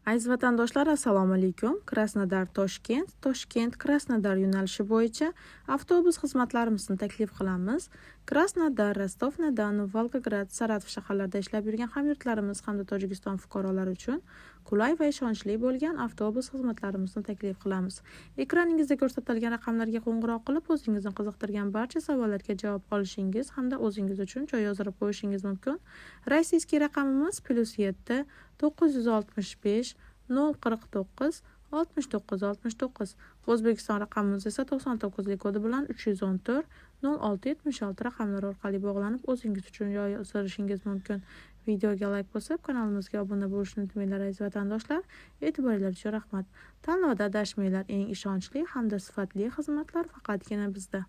Aziz vatandoshlar, assalomu alaykum. Krasnodar Toshkent, Toshkent Krasnodar yo'nalishi bo'yicha avtobus xizmatlarimizni taklif qilamiz. Krasnodar, Rostov-na-Don, Volgograd, Saratov shaharlarida ishlab yurgan hamyurtlarimiz hamda Tojikiston fuqarolari uchun qulay va ishonchli bo'lgan avtobus xizmatlarimizni taklif qilamiz. Ekraningizda ko'rsatilgan raqamlarga qo'ng'iroq qilib, o'zingizni qiziqtirgan barcha savollarga javob olishingiz hamda o'zingiz uchun joy yozdirib qo'yishingiz mumkin. Rossiyskiy raqamimiz +7 965 049 69 69. O'zbekiston raqamimiz esa 99lik kodi bilan 314 0676 raqamlari orqali bog'lanib, o'zingiz uchun joy yozdirishingiz mumkin. Videoga layk bosib, kanalimizga obuna bo'lishni unutmanglar aziz vatandoshlar. E'tiboringlar uchun rahmat. Tanlovda adashmanglar, eng ishonchli hamda sifatli xizmatlar faqatgina bizda.